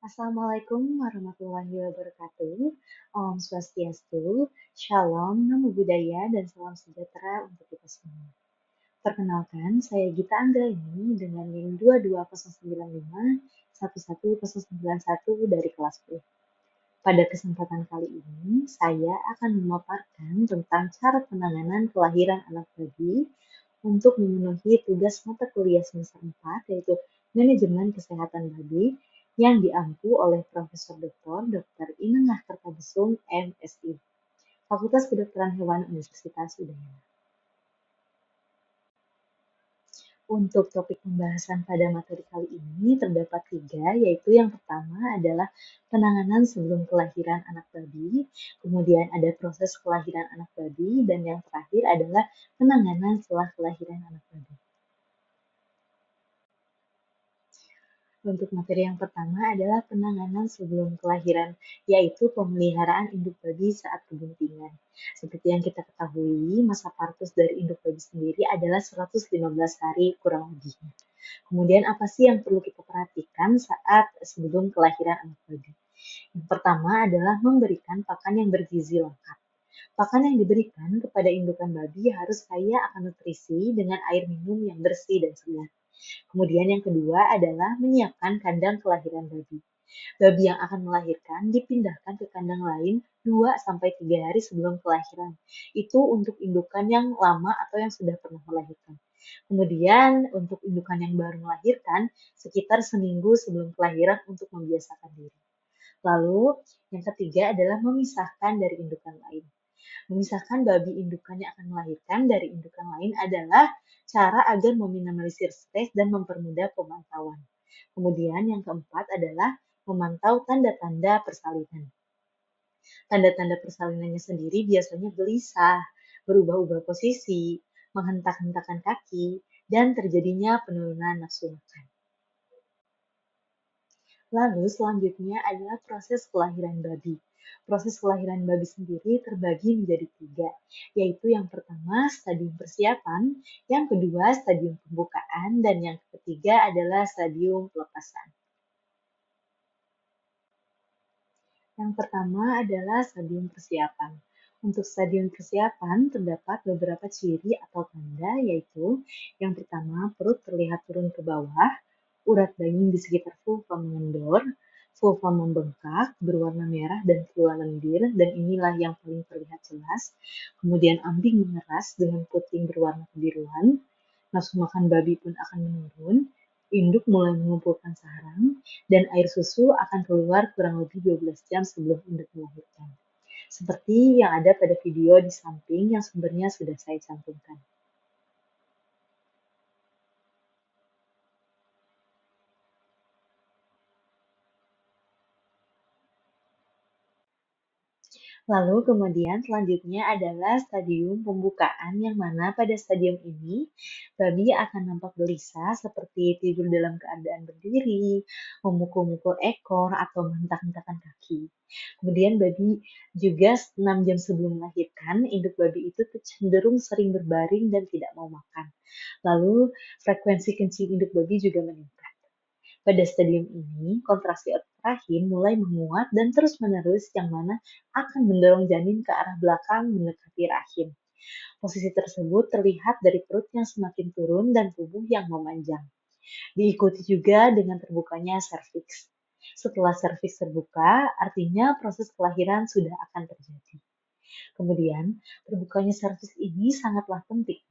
Assalamualaikum warahmatullahi wabarakatuh. Om Swastiastu, Shalom, Namo Buddhaya, dan salam sejahtera untuk kita semua. Perkenalkan, saya Gita Anggraini dengan NIM 22095 11091 dari kelas 10. Pada kesempatan kali ini, saya akan memaparkan tentang cara penanganan kelahiran anak bayi untuk memenuhi tugas mata kuliah semester 4, yaitu Manajemen Kesehatan Bayi, yang diampu oleh Profesor Dr. Inengah Kertabesung, MSI, Fakultas Kedokteran Hewan Universitas Udayana. Untuk topik pembahasan pada materi kali ini terdapat 3, yaitu yang pertama adalah penanganan sebelum kelahiran anak bayi, kemudian ada proses kelahiran anak bayi, dan yang terakhir adalah penanganan setelah kelahiran anak bayi. Untuk materi yang pertama adalah penanganan sebelum kelahiran, yaitu pemeliharaan induk babi saat kebuntingan. Seperti yang kita ketahui, masa partus dari induk babi sendiri adalah 115 hari kurang lebihnya. Kemudian apa sih yang perlu kita perhatikan saat sebelum kelahiran anak babi? Yang pertama adalah memberikan pakan yang bergizi lengkap. Pakan yang diberikan kepada indukan babi harus kaya akan nutrisi dengan air minum yang bersih dan segar. Kemudian yang kedua adalah menyiapkan kandang kelahiran babi. Babi yang akan melahirkan dipindahkan ke kandang lain 2-3 hari sebelum kelahiran. Itu untuk indukan yang lama atau yang sudah pernah melahirkan. Kemudian untuk indukan yang baru melahirkan sekitar seminggu sebelum kelahiran untuk membiasakan diri. Lalu yang ketiga adalah memisahkan dari indukan lain. Memisahkan babi indukan yang akan melahirkan dari indukan lain adalah cara agar meminimalisir stres dan mempermudah pemantauan. Kemudian yang keempat adalah memantau tanda-tanda persalinan. Tanda-tanda persalinannya sendiri biasanya gelisah, berubah-ubah posisi, menghentak-hentakan kaki, dan terjadinya penurunan nafsu makan. Lalu selanjutnya adalah proses kelahiran babi. Proses kelahiran babi sendiri terbagi menjadi 3, yaitu yang pertama stadium persiapan, yang kedua stadium pembukaan, dan yang ketiga adalah stadium pelepasan. Yang pertama adalah stadium persiapan. Untuk stadium persiapan terdapat beberapa ciri atau tanda, yaitu yang pertama perut terlihat turun ke bawah, urat daging di sekitar vulva mengendor, vulva membengkak, berwarna merah dan keluar lendir, dan inilah yang paling terlihat jelas. Kemudian ambing mengeras dengan puting berwarna kebiruan, nafsu makan babi pun akan menurun, induk mulai mengumpulkan sarang, dan air susu akan keluar kurang lebih 12 jam sebelum induk melahirkan. Seperti yang ada pada video di samping yang sumbernya sudah saya cantumkan. Lalu kemudian selanjutnya adalah stadium pembukaan, yang mana pada stadium ini babi akan nampak gelisah seperti tidur dalam keadaan berdiri, memukul-mukul ekor, atau menghentak-hentakan kaki. Kemudian babi juga 6 jam sebelum melahirkan, induk babi itu cenderung sering berbaring dan tidak mau makan. Lalu frekuensi kencing induk babi juga meningkat. Pada stadium ini, kontraksi otot rahim mulai menguat dan terus-menerus, yang mana akan mendorong janin ke arah belakang mendekati rahim. Posisi tersebut terlihat dari perut yang semakin turun dan tubuh yang memanjang. Diikuti juga dengan terbukanya serviks. Setelah serviks terbuka, artinya proses kelahiran sudah akan terjadi. Kemudian, terbukanya serviks ini sangatlah penting,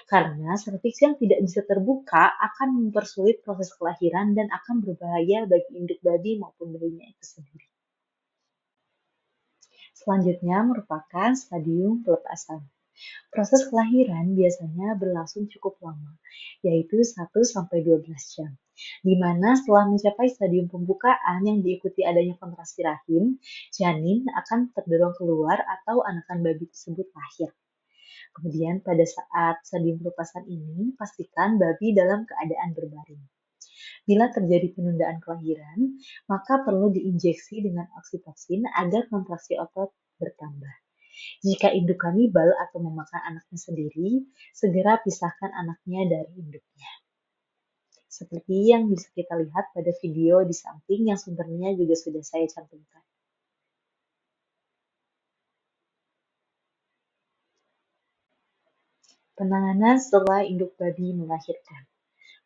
karena serviks yang tidak bisa terbuka akan mempersulit proses kelahiran dan akan berbahaya bagi induk babi maupun bayinya itu sendiri. Selanjutnya merupakan stadium pelepasan. Proses kelahiran biasanya berlangsung cukup lama, yaitu 1-12 jam. Di mana setelah mencapai stadium pembukaan yang diikuti adanya kontraksi rahim, janin akan terdorong keluar atau anakan babi tersebut lahir. Kemudian pada saat stadium pelepasan ini, pastikan babi dalam keadaan berbaring. Bila terjadi penundaan kelahiran, maka perlu diinjeksi dengan oksitoksin agar kontraksi otot bertambah. Jika induk kanibal atau memakan anaknya sendiri, segera pisahkan anaknya dari induknya. seperti yang bisa kita lihat pada video di samping yang sumbernya juga sudah saya cantumkan. Penanganan setelah induk babi melahirkan.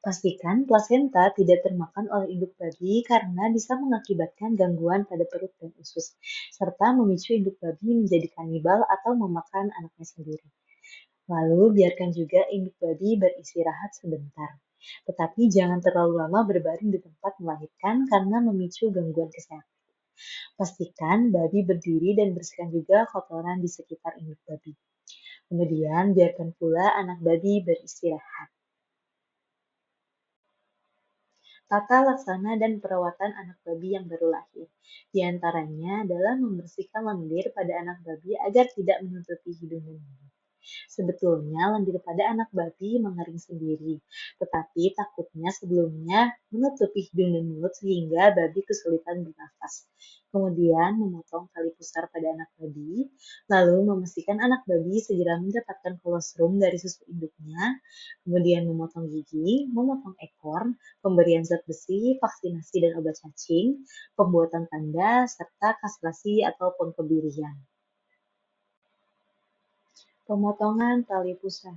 Pastikan plasenta tidak termakan oleh induk babi karena bisa mengakibatkan gangguan pada perut dan usus, serta memicu induk babi menjadi kanibal atau memakan anaknya sendiri. Lalu biarkan juga induk babi beristirahat sebentar. Tetapi jangan terlalu lama berbaring di tempat melahirkan karena memicu gangguan kesehatan. Pastikan babi berdiri dan bersihkan juga kotoran di sekitar induk babi. Kemudian biarkan pula anak babi beristirahat. Tata laksana dan perawatan anak babi yang baru lahir. Di antaranya adalah membersihkan lendir pada anak babi agar tidak menutupi hidung dan mulut. Sebetulnya lendir pada anak babi mengering sendiri, tetapi takutnya sebelumnya menutupi hidung dan mulut sehingga babi kesulitan bernafas. Kemudian memotong tali pusar pada anak babi, lalu memastikan anak babi segera mendapatkan kolostrum dari susu induknya, kemudian memotong gigi, memotong ekor, pemberian zat besi, vaksinasi dan obat cacing, pembuatan tanda, serta kastrasi atau pengkebirian. Pemotongan tali pusar.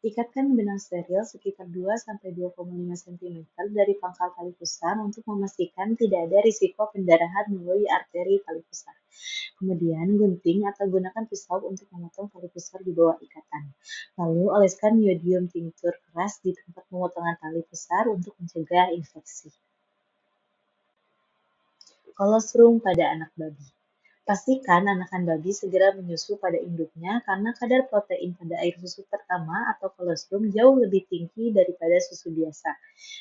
Ikatkan benang steril sekitar 2-2,5 cm dari pangkal tali pusar untuk memastikan tidak ada risiko pendarahan melalui arteri tali pusar. Kemudian gunting atau gunakan pisau untuk memotong tali pusar di bawah ikatan. Lalu oleskan iodium tinctur keras di tempat pemotongan tali pusar untuk mencegah infeksi. Kolostrum pada anak babi. Pastikan anakan babi segera menyusu pada induknya karena kadar protein pada air susu pertama atau kolostrum jauh lebih tinggi daripada susu biasa.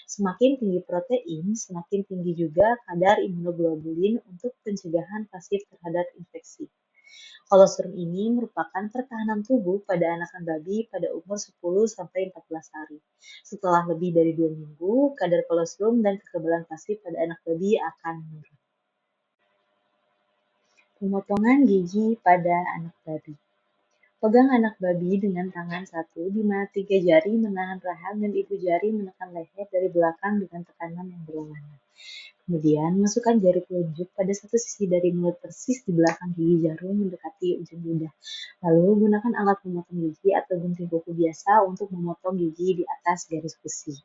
Semakin tinggi protein, semakin tinggi juga kadar imunoglobulin untuk pencegahan pasif terhadap infeksi. Kolostrum ini merupakan pertahanan tubuh pada anakan babi pada umur 10-14 hari. Setelah lebih dari 2 minggu, kadar kolostrum dan kekebalan pasif pada anak babi akan menurun. Pemotongan gigi pada anak babi. Pegang anak babi dengan tangan satu, di mana 3 jari menahan rahang dan ibu jari menekan leher dari belakang dengan tekanan yang berlawanan. Kemudian, masukkan jari telunjuk pada satu sisi dari mulut persis di belakang gigi jarum mendekati ujung lidah. Lalu, gunakan alat memotong gigi atau gunting kuku biasa untuk memotong gigi di atas garis besi.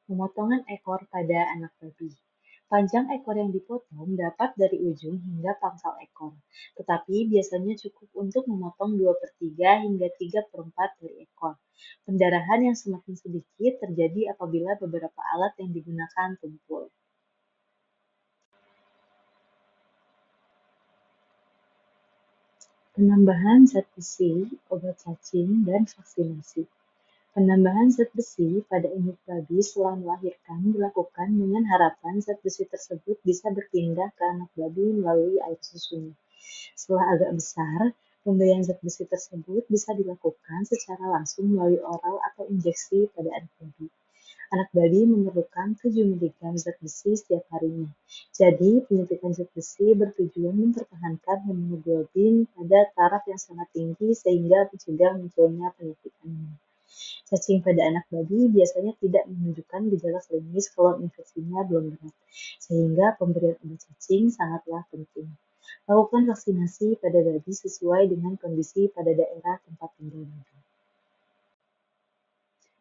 Pemotongan ekor pada anak babi. Panjang ekor yang dipotong dapat dari ujung hingga pangkal ekor, tetapi biasanya cukup untuk memotong 2/3 hingga 3/4 dari ekor. Pendarahan yang semakin sedikit terjadi apabila beberapa alat yang digunakan tumpul. Penambahan zat besi, obat cacing, dan vaksinasi. Penambahan zat besi pada induk babi setelah melahirkan dilakukan dengan harapan zat besi tersebut bisa berpindah ke anak babi melalui air susunya. Setelah agak besar, pemberian zat besi tersebut bisa dilakukan secara langsung melalui oral atau injeksi pada anak babi. Anak babi memerlukan 7 mg zat besi setiap harinya. Jadi, penyuntikan zat besi bertujuan mempertahankan hemoglobin pada taraf yang sangat tinggi sehingga mencegah munculnya penyakit anemia. Cacing pada anak babi biasanya tidak menunjukkan gejala klinis kalau infeksinya belum berat, sehingga pemberian obat cacing sangatlah penting. Lakukan vaksinasi pada babi sesuai dengan kondisi pada daerah tempat tinggal babi.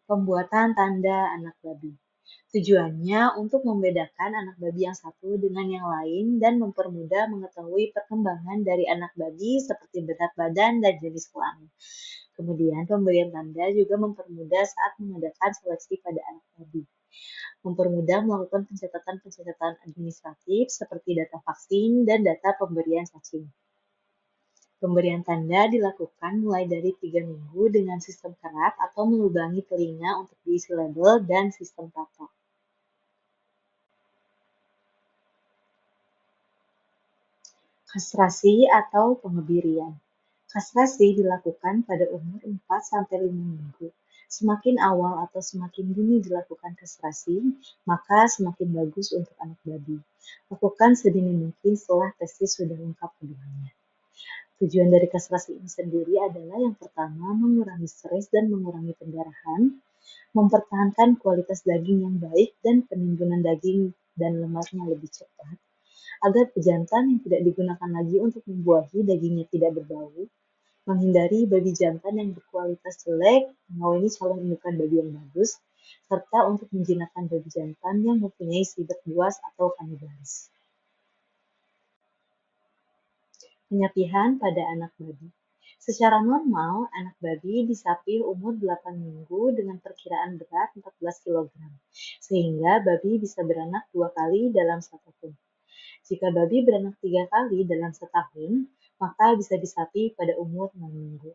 Pembuatan tanda anak babi. Tujuannya untuk membedakan anak babi yang satu dengan yang lain dan mempermudah mengetahui perkembangan dari anak babi seperti berat badan dan jenis kelamin. Kemudian pemberian tanda juga mempermudah saat mengadakan seleksi pada anak babi. Mempermudah melakukan pencatatan-pencatatan administratif seperti data vaksin dan data pemberian cacing. Pemberian tanda dilakukan mulai dari 3 minggu dengan sistem kerat atau melubangi telinga untuk diisi label dan sistem tato. Kastrasi atau pengebirian. Kastrasi dilakukan pada umur 4-5 minggu. Semakin awal atau semakin dini dilakukan kastrasi, maka semakin bagus untuk anak babi. Lakukan sedini mungkin setelah testis sudah lengkap keduanya. Tujuan dari kastrasi ini sendiri adalah yang pertama mengurangi stres dan mengurangi pendarahan, mempertahankan kualitas daging yang baik dan penimbunan daging dan lemaknya lebih cepat, agar pejantan yang tidak digunakan lagi untuk membuahi dagingnya tidak berbau, menghindari babi jantan yang berkualitas jelek, mengawini calon indukan babi yang bagus, serta untuk menjinakkan babi jantan yang mempunyai sifat buas atau kanibalis. Penyapihan pada anak babi. Secara normal, anak babi disapih umur 8 minggu dengan perkiraan berat 14 kg, sehingga babi bisa beranak 2 kali dalam setahun. Jika babi beranak 3 kali dalam setahun, maka bisa disapih pada umur 6 minggu.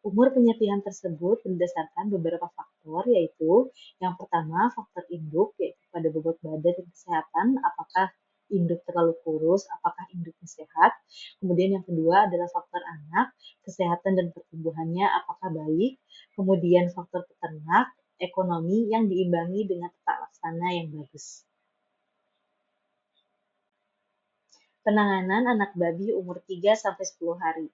Umur penyapihan tersebut berdasarkan beberapa faktor, yaitu yang pertama faktor induk, yaitu pada bobot badan dan kesehatan, apakah induk terlalu kurus, apakah induknya sehat. Kemudian yang kedua adalah faktor anak, kesehatan dan pertumbuhannya apakah baik. Kemudian faktor peternak, ekonomi yang diimbangi dengan tata laksana yang bagus. Penanganan anak babi umur 3-10 hari.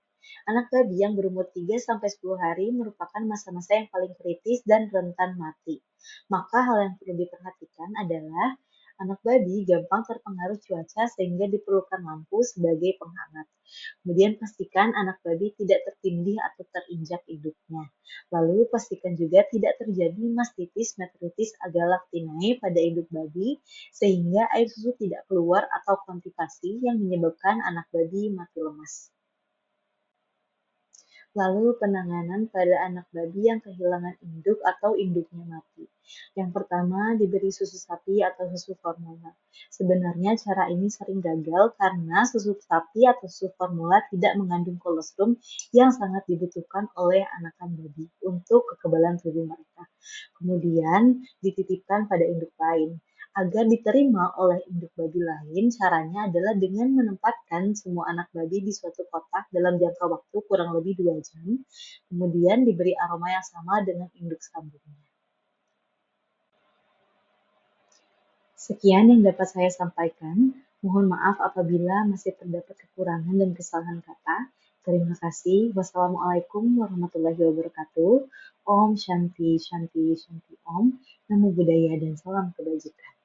Anak babi yang berumur 3-10 hari merupakan masa-masa yang paling kritis dan rentan mati. Maka hal yang perlu diperhatikan adalah anak babi gampang terpengaruh cuaca sehingga diperlukan lampu sebagai penghangat. Kemudian pastikan anak babi tidak tertindih atau terinjak induknya. Lalu pastikan juga tidak terjadi mastitis, metritis, agalaktinae pada induk babi sehingga air susu tidak keluar atau konstipasi yang menyebabkan anak babi mati lemas. Lalu penanganan pada anak babi yang kehilangan induk atau induknya mati. Yang pertama, diberi susu sapi atau susu formula. Sebenarnya cara ini sering gagal karena susu sapi atau susu formula tidak mengandung kolostrum yang sangat dibutuhkan oleh anakan babi untuk kekebalan tubuh mereka. Kemudian dititipkan pada induk lain. Agar diterima oleh induk babi lain, caranya adalah dengan menempatkan semua anak babi di suatu kotak dalam jangka waktu kurang lebih 2 jam, kemudian diberi aroma yang sama dengan induk sabunnya. Sekian yang dapat saya sampaikan. Mohon maaf apabila masih terdapat kekurangan dan kesalahan kata. Terima kasih. Wassalamualaikum warahmatullahi wabarakatuh. Om Shanti Shanti Shanti Om. Namo Buddhaya dan salam kebajikan.